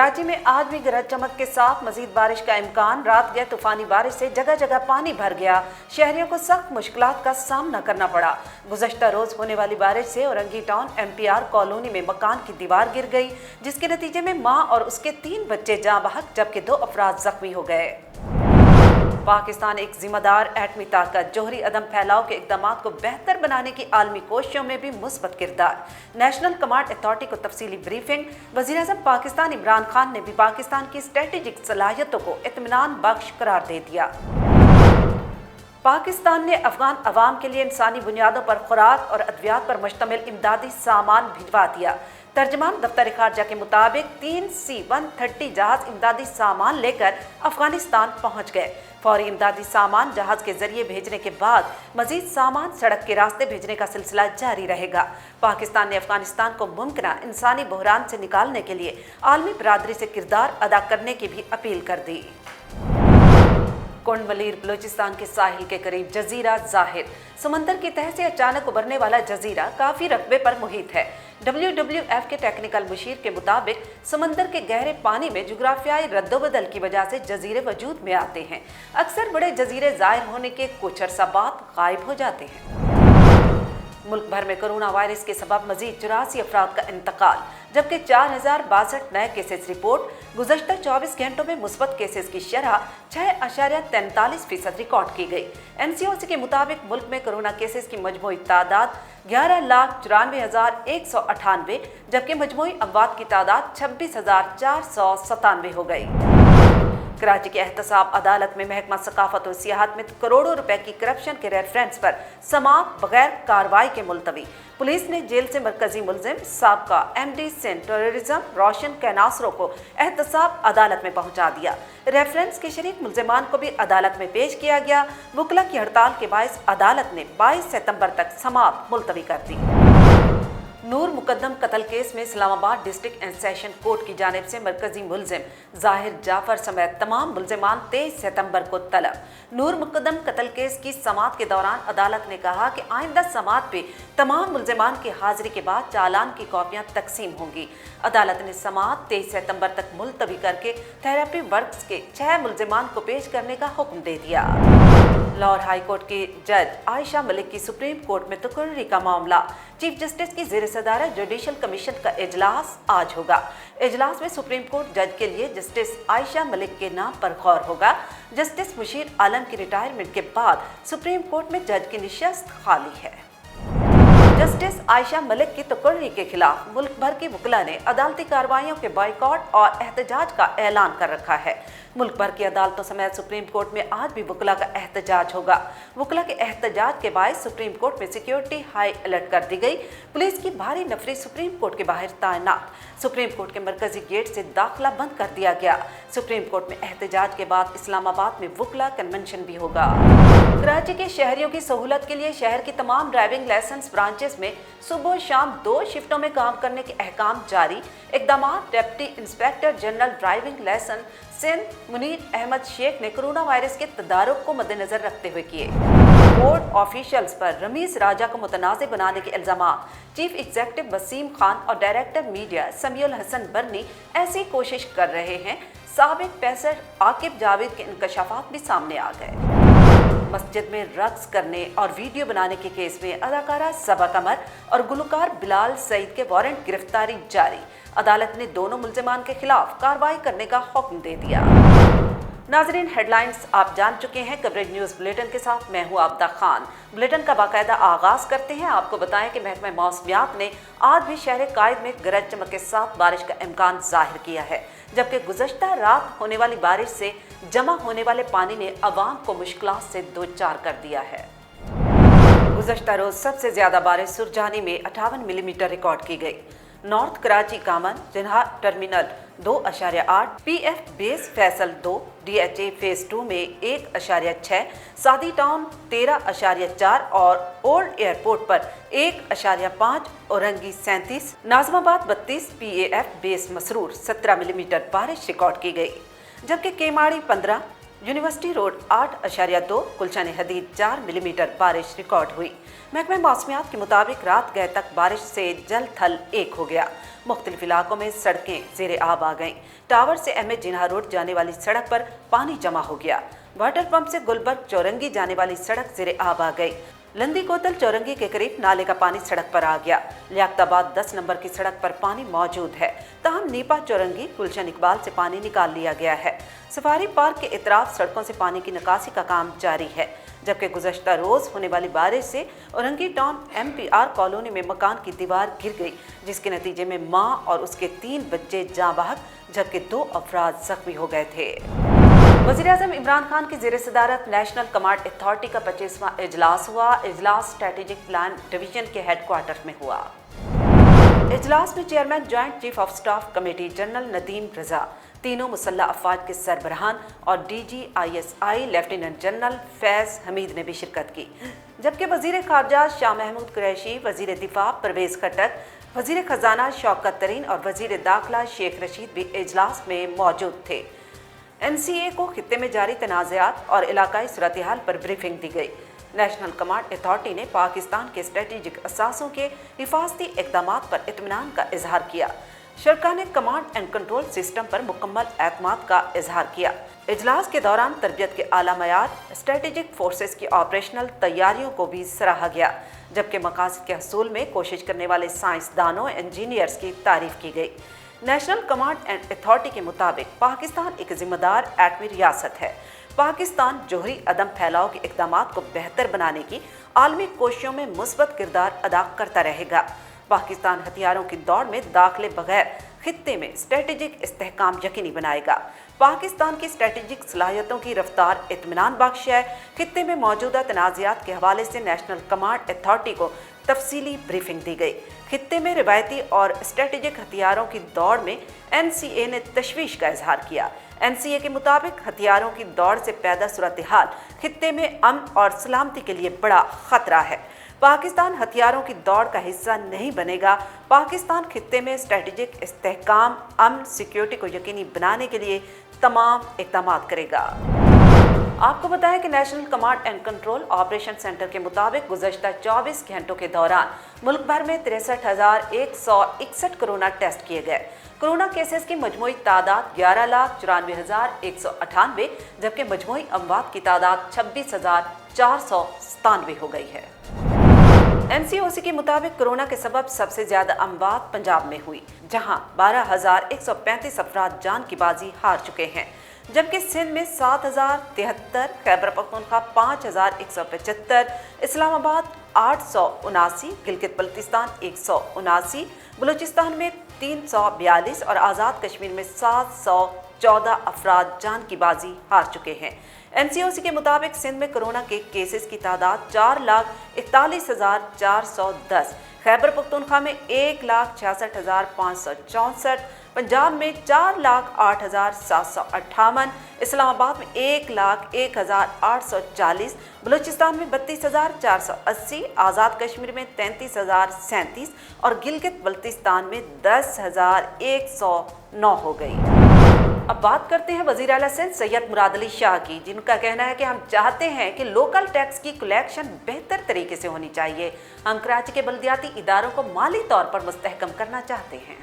कराची में आज भी गरज चमक के साथ मजीद बारिश का इम्कान। रात गए तूफानी बारिश से जगह जगह पानी भर गया। शहरियों को सख्त मुश्किलात का सामना करना पड़ा। गुज़श्ता रोज होने वाली बारिश से औरंगी टाउन MPR कॉलोनी में मकान की दीवार गिर गई, जिसके नतीजे में मां और उसके 3 बच्चे जाँ बहक जबकि 2 अफराद जख्मी हो गए। पाकिस्तान एक जिम्मेदार एटमी ताकत, जोहरी अदम फैलाव के इक़दाम को बेहतर बनाने की आलमी कोशिशों में भी मुस्बत किरदार। नेशनल कमांड अथॉरिटी को तफसीली ब्रीफिंग। वज़ीर-ए-आज़म पाकिस्तान इमरान खान ने भी पाकिस्तान की स्ट्रेटेजिक सलाहियतों को इत्मीनान बख्श करार दे दिया। पाकिस्तान ने अफगान अवाम के लिए इंसानी बुनियादों पर खुराक और अद्वियात पर मुश्तमिल इमदादी सामान भिजवा दिया। तर्जमान दफ्तर खारजा के मुताबिक 3 C-130 जहाज इमदादी सामान लेकर अफगानिस्तान पहुंच गए। फौरी इमदादी सामान जहाज के जरिए भेजने के बाद मजीद सामान सड़क के रास्ते भेजने का सिलसिला जारी रहेगा। पाकिस्तान ने अफगानिस्तान को मुमकिन इंसानी बहरान से निकालने के लिए आलमी बरादरी से किरदार अदा करने की भी अपील कर दी। कुंड-मलीर बलूचिस्तान के साहिल के करीब जजीरा जाहिर, समंदर की तह से अचानक उभरने वाला जजीरा काफी रकबे पर मुहित है। WWF के टेक्निकल मुशीर के मुताबिक समंदर के गहरे पानी में जुग्राफियाई रद्दोबदल की वजह से जजीरे वजूद में आते हैं। अक्सर बड़े जजीरे जाहिर होने के कुछ अरसा बाद गायब हो जाते हैं। मुल्क भर में कोरोना वायरस के सबब मजीद 84 अफराद का इंतकाल, जबकि 4062 नए केसेस रिपोर्ट। गुज़श्ता 24 घंटों में मुस्बत केसेस की शरह 6.43% रिकॉर्ड की गई। NCOC के मुताबिक मुल्क में कोरोना केसेस की मजमूई तादाद 11,94,198, जबकि मजमूई अमवात की तादाद 26,497 हो गई। कराची के एहतसाब अदालत में महकमा सकाफत और सियाहत में करोड़ों रुपए की करप्शन के रेफरेंस पर समाअत बगैर कार्रवाई के मुलतवी। पुलिस ने जेल से मरकजी मुलजिम साबका MD सेंट टेररिज्म रोशन कैनासरो को एहतसाब अदालत में पहुंचा दिया। रेफरेंस के शरीक मुलजिमान को भी अदालत में पेश किया गया। वकला की हड़ताल के बायस अदालत ने 22 सितंबर तक समाअत मुलतवी कर दी। नूर मुकद्दम कत्ल केस में Islamabad district and session court की जानिब से मरकजी मुलजिम जाहिर जाफर समेत तमाम मुलजिमान 23 सितंबर को तलब। नूर मुकद्दम कत्ल केस की समाअत के दौरान अदालत ने कहा कि आइंदा समाअत पे तमाम मुलजिमान की हाजिरी के बाद चालान की कॉपियां तकसीम होंगी। अदालत ने समाअत 23 सितंबर तक मुलतवी करके थेरेपी वर्क्स के 6 मुलजिमान को पेश करने का हुक्म दे दिया। लाहौर हाई कोर्ट की जज आयशा मलिक की सुप्रीम कोर्ट में तकर्री का मामला। चीफ जस्टिस की ज़ेर सदारत जुडिशल कमीशन का इजलास आज होगा। इजलास में सुप्रीम कोर्ट जज के लिए जस्टिस आयशा मलिक के नाम पर गौर होगा। जस्टिस मुशीर आलम की रिटायरमेंट के बाद सुप्रीम कोर्ट में जज की निशस्त खाली है। जस्टिस आयशा मलिक की तकर्री के खिलाफ मुल्क भर के वकला ने अदालती कार्रवाइयों के बाइकॉट और एहतजाज का ऐलान कर रखा है। मुल्क भर की अदालतों समेत सुप्रीम कोर्ट में आज भी वकला का एहतजाज होगा। वकला के एहतजाज के बायस सुप्रीम कोर्ट में सिक्योरिटी हाई अलर्ट कर दी गई। पुलिस की भारी नफरी सुप्रीम कोर्ट के बाहर तैनात। सुप्रीम कोर्ट के मरकजी गेट से दाखिला बंद कर दिया गया। सुप्रीम कोर्ट में एहतजाज के बाद इस्लामाबाद में वकला कन्वेंशन भी होगा। कराची के शहरियों की सहूलत के लिए शहर की तमाम ड्राइविंग लाइसेंस ब्रांचेस में सुबह शाम 2 शिफ्टों में काम करने के अहकाम जारी। इकदाम deputy inspector general driving licence Sindh Munir Ahmed Sheikh ने कोरोना वायरस के तदारुक को मद्देनजर रखते हुए किए। बोर्ड ऑफिशियल्स पर रमीज राजा को मुतनाज़ बनाने के इल्जाम। चीफ एग्जीक्यूटिव वसीम खान और डायरेक्टर मीडिया समीउल हसन बर्नी ऐसी कोशिश कर रहे हैं। साबिक पेसर आकिब जावेद के इंकशाफात भी सामने आ गए। मस्जिद में रक्स करने और वीडियो बनाने के केस में अदाकारा सबा कमर और गुलकार बिलाल सईद के वारंट गिरफ्तारी जारी। अदालत ने दोनों मुलजिमान के खिलाफ कार्रवाई करने का हुक्म दे दिया। नाजरीन, हेडलाइंस आप जान चुके हैं। कवरेज न्यूज़ बुलेटिन के साथ मैं हूँ आबदा खान। बुलेटिन का बाकायदा आगाज करते हैं। आपको बताएं कि महकमा मौसमियात ने आज भी शहर कायद में गरज चमक के साथ बारिश का इम्कान जाहिर किया है, जबकि गुज़श्ता रात होने वाली बारिश से जमा होने वाले पानी ने अवाम को मुश्किलात से दो चार कर दिया है। गुज़श्ता रोज सबसे ज्यादा बारिश सुरजानी में 58 मिलीमीटर रिकॉर्ड की गई। नॉर्थ कराची कामन जिन्हा terminal 2.8, PF base Faisal 2, DHA phase 2 में 1.6, सादी टाउन 13.4 और ओल्ड एयरपोर्ट पर 1.5, Orangi 37, Najmabad 32, PAF base Masroor 17 millimetre बारिश रिकॉर्ड की गई, जबकि केमाड़ी 15, यूनिवर्सिटी रोड 8.2, गुलशन हदीद 4 मिलीमीटर बारिश रिकॉर्ड हुई। महकमे मौसमियात के मुताबिक रात गए तक बारिश से जल थल एक हो गया। मुख्तलिफ इलाकों में सड़कें ज़ेरे आब आ गईं। टावर से एम ए जिन्हा रोड जाने वाली सड़क पर पानी जमा हो गया। वाटर पंप से गुलबर्ग चौरंगी जाने वाली सड़क ज़ेरे आब आ गई। लंदी कोतल चौरंगी के करीब नाले का पानी सड़क पर आ गया। लियाकताबाद 10 नंबर की सड़क पर पानी मौजूद है, ताहम नीपा चौरंगी गुलशन इकबाल से पानी निकाल लिया गया है। सफारी पार्क के इतराफ सड़कों से पानी की निकासी का काम जारी है, जबकि गुज़श्ता रोज़ होने वाली बारिश से औरंगी टाउन MPR कॉलोनी में मकान की दीवार गिर गई, जिसके नतीजे में मां और उसके 3 बच्चे जाँ बहक जबकि 2 अफराद जख्मी हो गए थे। वज़ीर-ए-आज़म इमरान खान की ज़ेर सदारत नेशनल कमांड अथॉरिटी का 25वां इजलास हुआ। इजलास स्ट्रेटेजिक प्लान डिवीजन के हेडक्वार्टर में हुआ। इजलास में chairman joint chief of staff committee general Nadeem Raza, तीनों मुसल्लह अफवाज के सरबराहान और DGISI lieutenant general Faiz Hameed ने भी शिरकत की, जबकि वज़ीर खारजा शाह महमूद कुरैशी, वज़ीर दिफा परवेज़ खट्टर, वज़ीर खजाना शौकत तरीन और वज़ीर दाखिला शेख रशीद भी इजलास में मौजूद थे। NCA को खित्ते में जारी तनाज़ात और इलाकाई सूरत-ए-हाल पर ब्रीफिंग दी गई। नेशनल कमांड अथॉरिटी ने पाकिस्तान के स्ट्रेटेजिक असासों के हिफाजती इक़दामात पर इत्मीनान का इजहार किया। शरका ने कमांड एंड कंट्रोल सिस्टम पर मुकम्मल एतमाद का इजहार किया। इजलास के दौरान तरबियत के आला मयार, स्ट्रेटेजिक फोर्सेस की ऑपरेशनल तैयारियों को भी सराहा गया, जबकि मकासद के हसूल में कोशिश करने वाले साइंसदानों इंजीनियर्स की तारीफ की गई। नेशनल कमांड एंड अथॉरिटी के मुताबिक पाकिस्तान एक जिम्मेदार एटमी रियासत है। पाकिस्तान जोहरी अदम फैलाव के इक़दामात को बेहतर बनाने की आलमी कोशिशों में मुस्बत किरदार अदा करता रहेगा। पाकिस्तान हथियारों की दौड़ में दाखिले बगैर खित्ते में स्ट्रेटेजिक इस्तेहकाम यकीनी बनाएगा। पाकिस्तान की स्ट्रेटेजिक सलाहियतों की रफ्तार इत्मीनान बख्श है। खित्ते में मौजूदा तनाज़ात के हवाले से नेशनल कमांड अथॉरिटी को तफसीली ब्रीफिंग दी गई। खित्ते में रिवायती और स्ट्रेटेजिक हथियारों की दौड़ में NCA ने तशवीश का इजहार किया। NCA के मुताबिक हथियारों की दौड़ से पैदा सूरत-ए-हाल खित्ते में अमन और सलामती के लिए बड़ा खतरा है। पाकिस्तान हथियारों की दौड़ का हिस्सा नहीं बनेगा। पाकिस्तान खित्ते में स्ट्रेटेजिक इस्तेहकाम, अमन, सिक्योरिटी को यकीनी बनाने के लिए तमाम इक़दाम करेगा। आपको बताएं कि national command and control operation centre के मुताबिक गुज़श्ता 24 घंटों के दौरान मुल्क भर में 63,161 कोरोना टेस्ट किए गए। कोरोना केसेस की मजमूई तादाद 11,94,198, जबकि मजमूई अमवात की तादाद 26,497 हो गई है। NCOC के मुताबिक कोरोना के सबब सबसे ज्यादा अमवात पंजाब में हुई, जहां 12,135 अफराद जान की बाजी हार चुके हैं, जबकि सिंध में 7,073, खैबर पख्तूनख्वा 5,175, इस्लामाबाद 879, गिलगित बल्तिस्तान 179, बलूचिस्तान में 342 और आज़ाद कश्मीर में 714 अफराद जान की बाजी हार चुके हैं। NCOC के मुताबिक सिंध में कोरोना के केसेस की तादाद 4,41,410, खैबर पख्तूनख्वा में 1,66,564, पंजाब में 4,08,758, इस्लामाबाद में 1,01,840, बलूचिस्तान में 32,480, आज़ाद कश्मीर में 33,037 और गिलगित बल्तिस्तान में 10,109 हो गई। अब बात करते हैं वज़ीर आला सिंध सैयद मुराद अली शाह की, जिनका कहना है कि हम चाहते हैं कि लोकल टैक्स की कलेक्शन बेहतर तरीके से होनी चाहिए। हम कराची के बल्दियाती इदारों को माली तौर पर मुस्तहकम करना चाहते हैं।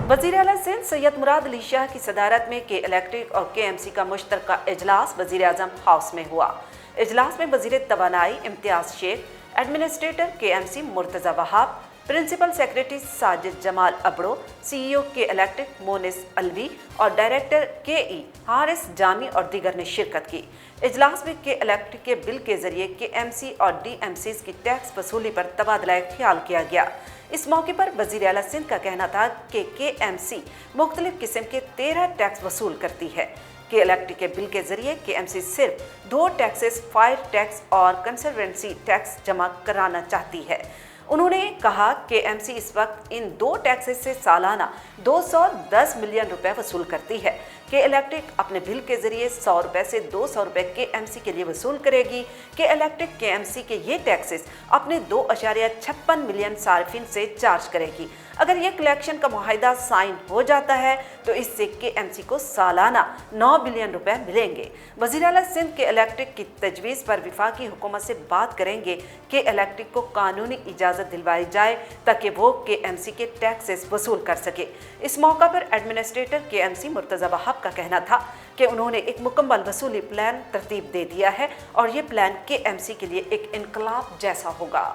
वज़ीर आला सिंध सैयद मुराद अली शाह की सदारत में के इलेक्ट्रिक और KMC का मुश्तरका इजलास वज़ीर आज़म हाउस में हुआ। इजलास में वज़ीर तवानाई Imtiaz Sheikh, administrator KMC Murtaza Wahab, principal secretary Sajid Jamal Abro, CEO K electric Monis Alvi और डायरेक्टर KE हारिस जामी और दीगर ने शिरकत की। इजलास में के इलेक्ट्रिक के बिल के जरिए KMC और DMCs की टैक्स वसूली पर तबादला ख्याल किया गया। इस मौके पर वज़ीर आला सिंध का कहना था कि KMC मुख्तलिफ किस्म के 13 टैक्स वसूल करती है। के इलेक्ट्रिक के बिल के जरिए KMC सिर्फ 2 टैक्सेस, फायर टैक्स और कंसर्वेंसी टैक्स जमा कराना चाहती है। उन्होंने कहा कि KMC इस वक्त इन 2 टैक्सेस से सालाना 210 मिलियन रुपए वसूल करती है। के इलेक्ट्रिक अपने बिल के जरिए 100 रुपए से 200 रुपए KMC के लिए वसूल करेगी। के इलेक्ट्रिक KMC के ये टैक्सेस अपने 2.56 मिलियन सार्फिन से चार्ज करेगी। अगर ये कलेक्शन का मुआहिदा साइन हो जाता है तो इससे KMC को सालाना 9 बिलियन रुपए मिलेंगे। वज़ीर आला सिंध के इलेक्ट्रिक की तजवीज़ पर वफाकी हुकूमत से बात करेंगे कि इलेक्ट्रिक को कानूनी इजाज़त दिलवाई जाए ताकि वो KMC के टैक्सेस वसूल कर सके। इस मौका पर एडमिनिस्ट्रेटर KMC मुर्तज़ा वहाब का कहना था कि उन्होंने एक मुकम्मल वसूली प्लान तरतीब दे दिया है और ये प्लान KMC के लिए एक इनकलाब जैसा होगा।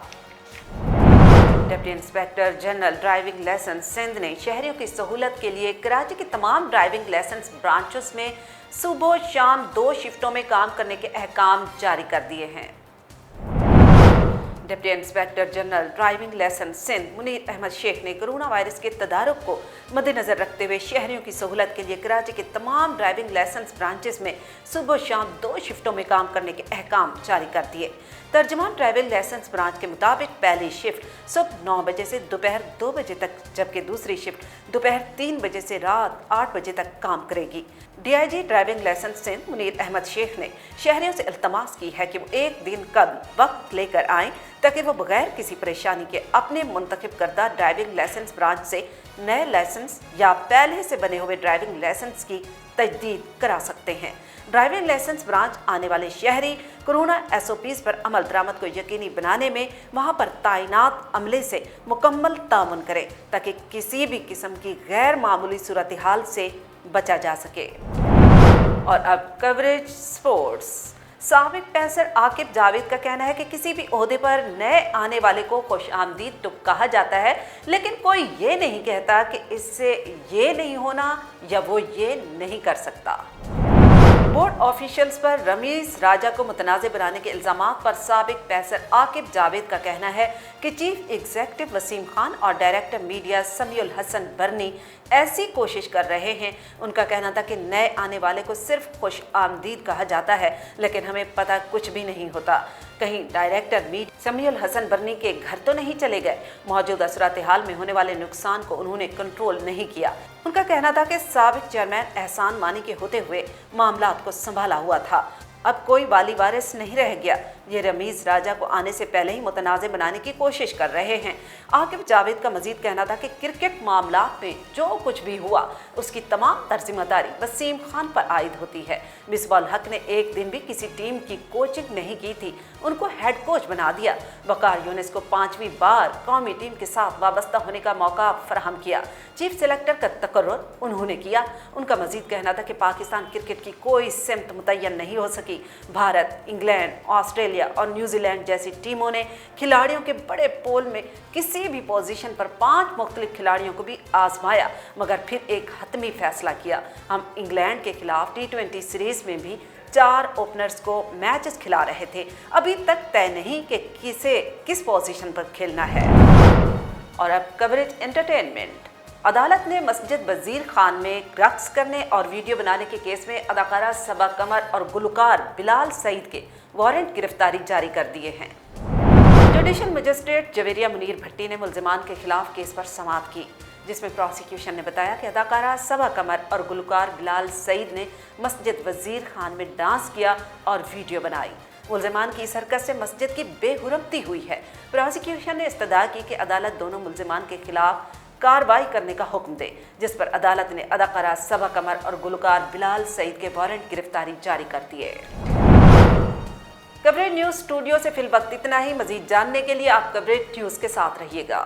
Deputy inspector general driving licence Sindh ने शहरियों की सहूलत के लिए कराची के तमाम ड्राइविंग लाइसेंस ब्रांचों में सुबह शाम 2 शिफ्टों में काम करने के अहकाम जारी कर दिए हैं। Deputy inspector general driving licence Sindh Munir Ahmed Sheikh ने कोरोना वायरस के तदारुक को मद्देनजर रखते हुए शहरियों की सहूलत के लिए कराची के तमाम ड्राइविंग लाइसेंस ब्रांचेस में सुबह शाम 2 शिफ्टों में काम करने के अहकाम जारी कर दिए। तर्जुमान ड्राइविंग लाइसेंस ब्रांच के मुताबिक पहली शिफ्ट सुबह 9 बजे से दोपहर 2 बजे तक, जबकि दूसरी शिफ्ट दोपहर 3 बजे से रात 8 बजे तक काम करेगी। DIG driving licence Sindh Munir Ahmed Sheikh ने शहरियों से इल्तमास की है कि वो एक दिन कबल वक्त लेकर आएँ ताकि वो बगैर किसी परेशानी के अपने मुंतखब करदा ड्राइविंग लाइसेंस ब्रांच से नए लाइसेंस या पहले से बने हुए ड्राइविंग लाइसेंस की तजदीद करा सकते हैं। ड्राइविंग लाइसेंस ब्रांच आने वाले शहरी कोरोना SOPs पर अमल दरामद को यकीनी बनाने में वहां पर तैनात अमले से मुकम्मल ताउन करें ताकि किसी भी किस्म की गैर मामूली सूरत हाल से बचा जा सके। और अब कवरेज स्पोर्ट्स। साबिक पेसर आकिब जावेद का कहना है कि किसी भी ओहदे पर नए आने वाले को खुश आमदीद तो कहा जाता है, लेकिन कोई ये नहीं कहता कि इससे ये नहीं होना या वो ये नहीं कर सकता। बोर्ड ऑफिशियल्स पर रमीज राजा को मुतनाज़ बनाने के इल्ज़ामात पर साबिक पेसर आकिब जावेद का कहना है कि चीफ एग्जीक्यूटिव वसीम खान और डायरेक्टर मीडिया समीउल हसन बरनी ऐसी कोशिश कर रहे हैं। उनका कहना था कि नए आने वाले को सिर्फ खुश आमदीद कहा जाता है, लेकिन हमें पता कुछ भी नहीं होता। कहीं डायरेक्टर मीडिया समीउल हसन बरनी के घर तो नहीं चले गए। मौजूदा सूरत हाल में होने वाले नुकसान को उन्होंने कंट्रोल नहीं किया। उनका कहना था कि साबिक चेयरमैन एहसान मानी के होते हुए मामलात को संभाला हुआ था। अब कोई वाली वारिस नहीं रह गया। ये रमीज राजा को आने से पहले ही मुतनाज़े बनाने की कोशिश कर रहे हैं। आकिब जावेद का मजीद कहना था कि क्रिकेट मामलात में जो कुछ भी हुआ उसकी तमाम तर्जिम्मेदारी वसीम खान पर आयद होती है। मिसबाह हक ने एक दिन भी किसी टीम की कोचिंग नहीं की थी, उनको हेड कोच बना दिया। वकार यूनिस को 5वीं बार कौमी टीम के साथ वाबस्ता होने का मौका फराहम किया। चीफ सेलेक्टर का तकर्रुर उन्होंने किया। उनका मजीद कहना था कि पाकिस्तान क्रिकेट की कोई सिमत मुतय्यन नहीं हो सकी। भारत, इंग्लैंड, ऑस्ट्रेलिया और न्यूजीलैंड जैसी टीमों ने खिलाड़ियों के बड़े पोल में किसी भी पोजीशन पर 5 मुख्तलिफ खिलाड़ियों को भी आजमाया, मगर फिर एक हतमी फैसला किया। हम इंग्लैंड के खिलाफ T20 सीरीज में भी 4 ओपनर्स को मैचेस खिला रहे थे। अभी तक तय नहीं कि किसे किस पोजीशन पर खेलना है। और अब कवरेज एंटरटेनमेंट। अदालत ने मस्जिद वजीर खान में रक्स करने और वीडियो बनाने के केस में अदाकारा सबा कमर और गुलकार बिलाल सईद के वारंट गिरफ्तारी जारी कर दिए हैं। जुडिशल मजिस्ट्रेट जवेरिया मुनीर भट्टी ने मुल्जिमान के खिलाफ केस पर समाअत की, जिसमें प्रोसिक्यूशन ने बताया कि अदाकारा सबा कमर और गुलकार बिलाल सईद ने मस्जिद वजीर खान में डांस किया और वीडियो बनाई। मुल्जिमान की इस हरकत से मस्जिद की बेहुरमती हुई है। प्रोसिक्यूशन ने इस्तदा की कि अदालत दोनों मुल्जिमान के खिलाफ कार्रवाई करने का हुक्म दे, जिस पर अदालत ने अदाकारा सबा कमर और गुलकार बिलाल सईद के वारंट गिरफ्तारी जारी कर दिए। कवरेज न्यूज़ स्टूडियो से फिल वक्त इतना ही। मजीद जानने के लिए आप कवरेज न्यूज़ के साथ रहिएगा।